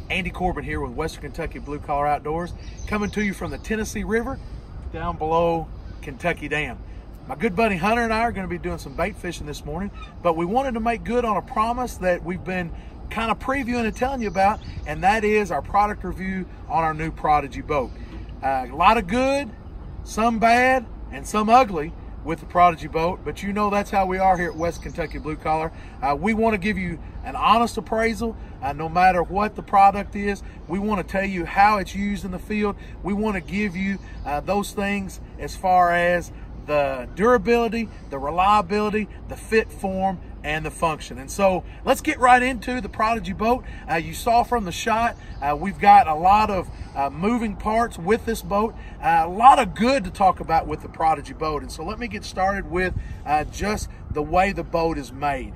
Andy Corbin here with Western Kentucky Blue Collar Outdoors, coming to you from the Tennessee River down below Kentucky Dam. My good buddy Hunter and I are going to be doing some bait fishing this morning, but we wanted to make good on a promise that we've been kind of previewing and telling you about, and that is our product review on our new Prodigy boat. A lot of good, some bad, and some ugly with the Prodigy boat, but you know that's how we are here at West Kentucky Blue Collar. We want to give you an honest appraisal, no matter what the product is. We want to tell you how it's used in the field. We want to give you those things as far as the durability, the reliability, the fit form, and the function. And so let's get right into the Prodigy boat. You saw from the shot, we've got a lot of moving parts with this boat, a lot of good to talk about with the Prodigy boat. And so let me get started with just the way the boat is made.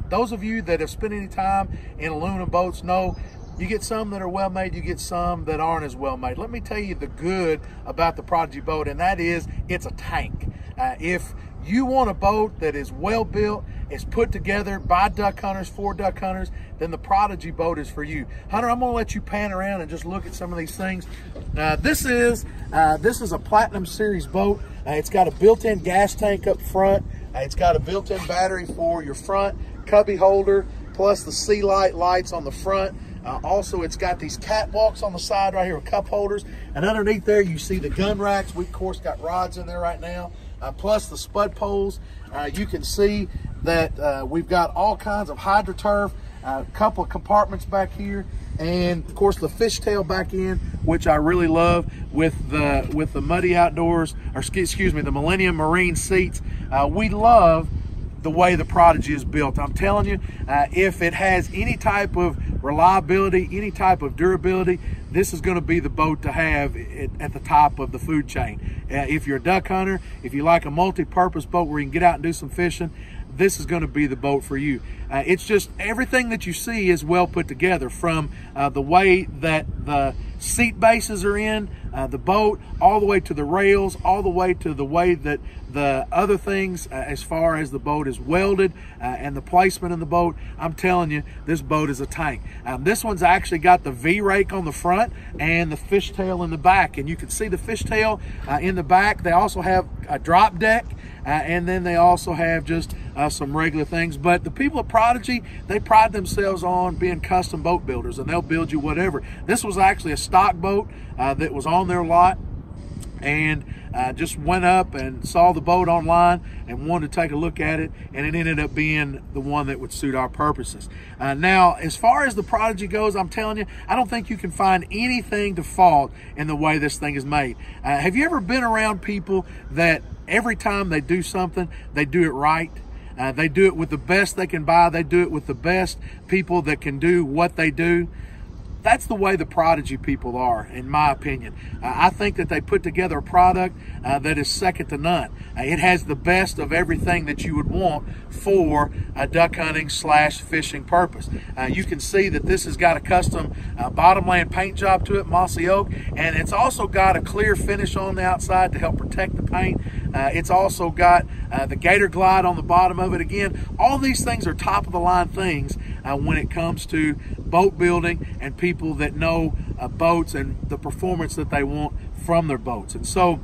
Those of you that have spent any time in aluminum boats know you get some that are well made, you get some that aren't as well made. Let me tell you the good about the Prodigy boat, and that is it's a tank. If you want a boat that is well built, is put together by duck hunters, for duck hunters, then the Prodigy boat is for you. Hunter, I'm gonna let you pan around and just look at some of these things. This is a Platinum Series boat. It's got a built-in gas tank up front. It's got a built-in battery for your front cubby holder, plus the sea light lights on the front. Also, it's got these catwalks on the side right here with cup holders. And underneath there, you see the gun racks. We, of course, got rods in there right now, plus the spud poles. You can see that we've got all kinds of hydroturf, a couple of compartments back here, and, of course, the fishtail back in, which I really love with the Muddy Outdoors, or excuse me, the Millennium Marine seats. We love the way the Prodigy is built. I'm telling you, if it has any type of reliability, any type of durability, this is going to be the boat to have at the top of the food chain. If you're a duck hunter, if you like a multi-purpose boat where you can get out and do some fishing, this is going to be the boat for you. It's just everything that you see is well put together, from the way that the seat bases are in the boat, all the way to the rails, all the way to the way that the other things as far as the boat is welded and the placement in the boat. I'm telling you, this boat is a tank. This one's actually got the V-rake on the front and the fishtail in the back, and you can see the fishtail in the back. They also have a drop deck, and then they also have just some regular things. But the people at Prodigy, they pride themselves on being custom boat builders, and they'll build you whatever. This was actually a stock boat that was on their lot, and just went up and saw the boat online and wanted to take a look at it, and it ended up being the one that would suit our purposes. Now, as far as the Prodigy goes, I'm telling you, I don't think you can find anything to fault in the way this thing is made. Have you ever been around people that every time they do something, they do it right? They do it with the best they can buy. They do it with the best people that can do what they do. That's the way the Prodigy people are, in my opinion. I think that they put together a product that is second to none. It has the best of everything that you would want for a duck hunting / fishing purpose. You can see that this has got a custom bottomland paint job to it, mossy oak, and it's also got a clear finish on the outside to help protect the paint. It's also got the Gator Glide on the bottom of it. Again, all these things are top of the line things when it comes to boat building and people that know boats and the performance that they want from their boats. And so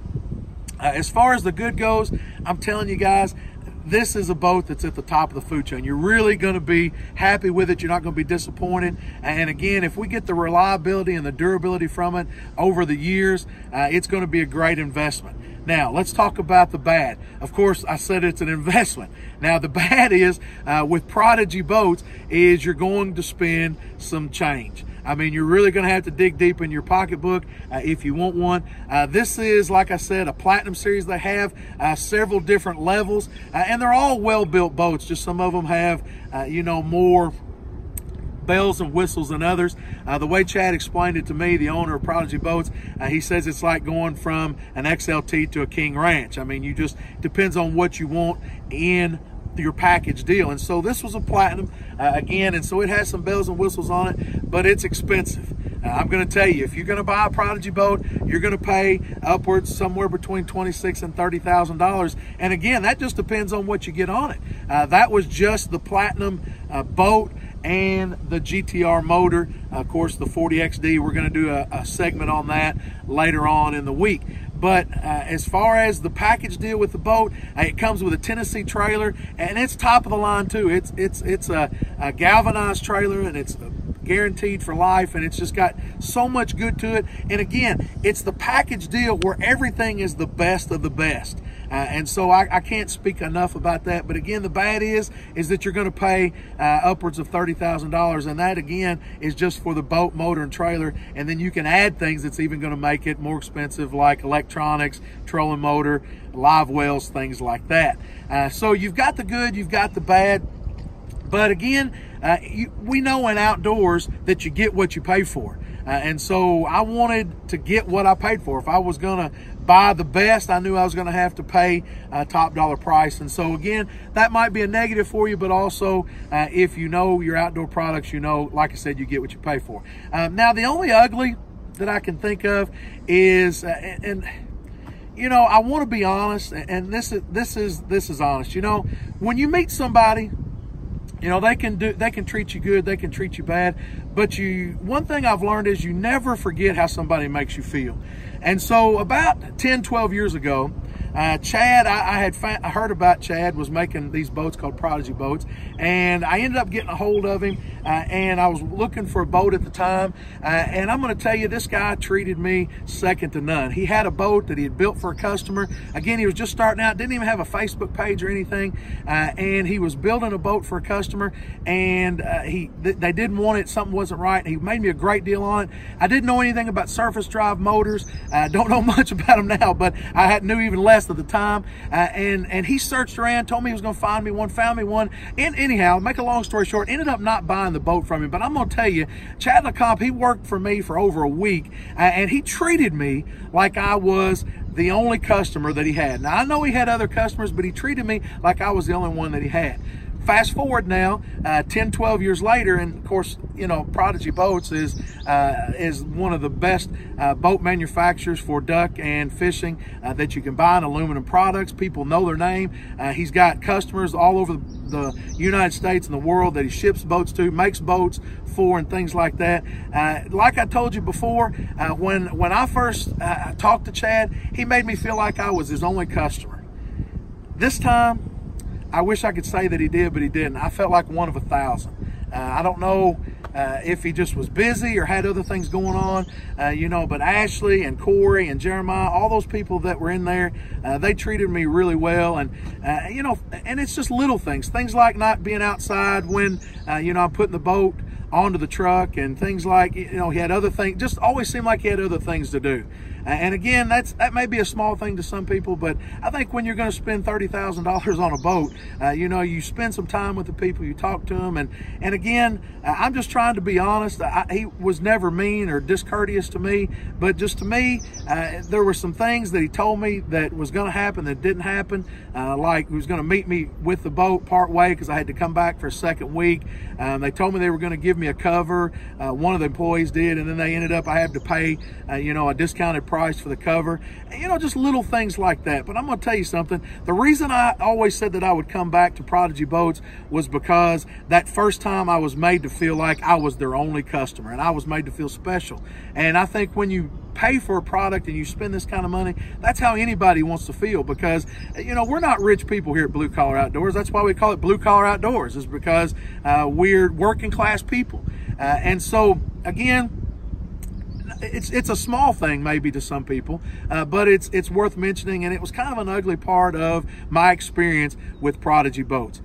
as far as the good goes, I'm telling you guys, this is a boat that's at the top of the food chain. You're really going to be happy with it. You're not going to be disappointed. And again, if we get the reliability and the durability from it over the years, it's going to be a great investment. Now, let's talk about the bad. Of course, I said it's an investment. Now, the bad is, with Prodigy boats, is you're going to spend some change. I mean, you're really going to have to dig deep in your pocketbook if you want one. This is, like I said, a Platinum Series. They have several different levels, and they're all well-built boats. Just some of them have, you know, more bells and whistles than others. The way Chad explained it to me, the owner of Prodigy Boats, he says it's like going from an XLT to a King Ranch. I mean, you just, depends on what you want in your package deal. And so this was a Platinum again, and so it has some bells and whistles on it, but it's expensive. I'm going to tell you, if you're going to buy a Prodigy boat, you're going to pay upwards somewhere between $26,000 and $30,000. And again, that just depends on what you get on it. That was just the Platinum boat and the GTR motor. Of course, the 40XD, we're going to do a segment on that later on in the week. But as far as the package deal with the boat, it comes with a Tennessee trailer, and it's top of the line too. It's a galvanized trailer, and it's guaranteed for life, and it's just got so much good to it. And again, it's the package deal where everything is the best of the best. And so I can't speak enough about that. But again, the bad is that you're going to pay upwards of $30,000, and that again is just for the boat, motor, and trailer. And then you can add things that's even going to make it more expensive, like electronics, trolling motor, live wells, things like that. So you've got the good, you've got the bad. But again, we know in outdoors that you get what you pay for. And so I wanted to get what I paid for. If I was going to buy the best, I knew I was going to have to pay a top dollar price. And so again, that might be a negative for you, but also if you know your outdoor products, you know, like I said, you get what you pay for. Now, the only ugly that I can think of is, and you know, I want to be honest, and this is honest. You know, when you meet somebody, you know, they can treat you good, they can treat you bad, but one thing I've learned is you never forget how somebody makes you feel. And so about 10, 12 years ago, Chad, I heard about Chad was making these boats called Prodigy boats, and I ended up getting a hold of him, and I was looking for a boat at the time, and I'm going to tell you, this guy treated me second to none. He had a boat that he had built for a customer. Again, he was just starting out, didn't even have a Facebook page or anything, and he was building a boat for a customer, and they didn't want it, something wasn't right. He made me a great deal on it. I didn't know anything about surface drive motors. Don't know much about them now, but I knew even less at the time, and he searched around, told me he was going to find me one, found me one, and anyhow, make a long story short, ended up not buying the boat from him. But I'm going to tell you, Chad LeComp, he worked for me for over a week, and he treated me like I was the only customer that he had. Now, I know he had other customers, but he treated me like I was the only one that he had. Fast forward now, 10, 12 years later, and of course, you know, Prodigy Boats is one of the best boat manufacturers for duck and fishing that you can buy in aluminum products. People know their name. He's got customers all over the United States and the world that he ships boats to, makes boats for, and things like that. Like I told you before, when I first talked to Chad, he made me feel like I was his only customer. This time, I wish I could say that he did, but he didn't. I felt like one of 1,000. I don't know if he just was busy or had other things going on, you know, but Ashley and Corey and Jeremiah, all those people that were in there, they treated me really well. And, you know, and it's just little things like not being outside when, you know, I'm putting the boat onto the truck, and things like, you know, he had other things, just always seemed like he had other things to do. And again, that may be a small thing to some people, but I think when you're going to spend $30,000 on a boat, you know, you spend some time with the people, you talk to them, and again, I'm just trying to be honest. He was never mean or discourteous to me, but just to me, there were some things that he told me that was going to happen that didn't happen, like he was going to meet me with the boat part way because I had to come back for a second week. They told me they were going to give me a cover. One of the employees did, and then they ended up, I had to pay, you know, a discounted price for the cover. You know, just little things like that. But I'm going to tell you something. The reason I always said that I would come back to Prodigy Boats was because that first time I was made to feel like I was their only customer, and I was made to feel special. And I think when you pay for a product and you spend this kind of money, that's how anybody wants to feel, because, you know, we're not rich people here at Blue Collar Outdoors. That's why we call it Blue Collar Outdoors, is because we're working class people. And so, again, it's a small thing maybe to some people, but it's worth mentioning, and it was kind of an ugly part of my experience with Prodigy Boats.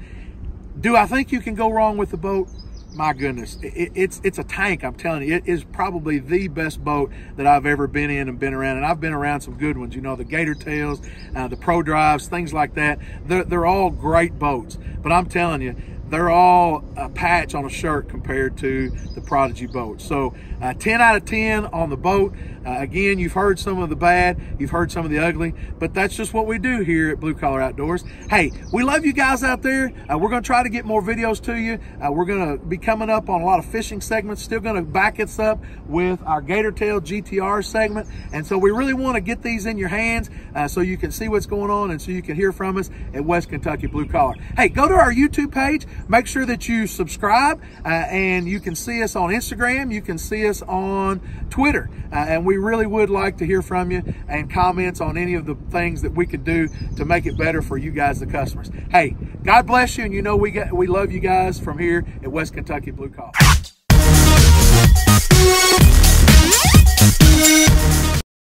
Do I think you can go wrong with the boat? My goodness, it's a tank. I'm telling you, it is probably the best boat that I've ever been in and been around. And I've been around some good ones, you know, the Gator Tails, the Pro Drives, things like that. They're all great boats, but I'm telling you, they're all a patch on a shirt compared to the Prodigy boat. So 10 out of 10 on the boat. Again, you've heard some of the bad, you've heard some of the ugly, but that's just what we do here at Blue Collar Outdoors. Hey, we love you guys out there. We're going to try to get more videos to you. We're going to be coming up on a lot of fishing segments, still going to back us up with our Gator Tail GTR segment. And so we really want to get these in your hands so you can see what's going on and so you can hear from us at West Kentucky Blue Collar. Hey, go to our YouTube page. Make sure that you subscribe and you can see us on Instagram. You can see us on Twitter. And we really would like to hear from you and comments on any of the things that we could do to make it better for you guys, the customers. Hey, God bless you, and you know we love you guys from here at West Kentucky Blue Collar.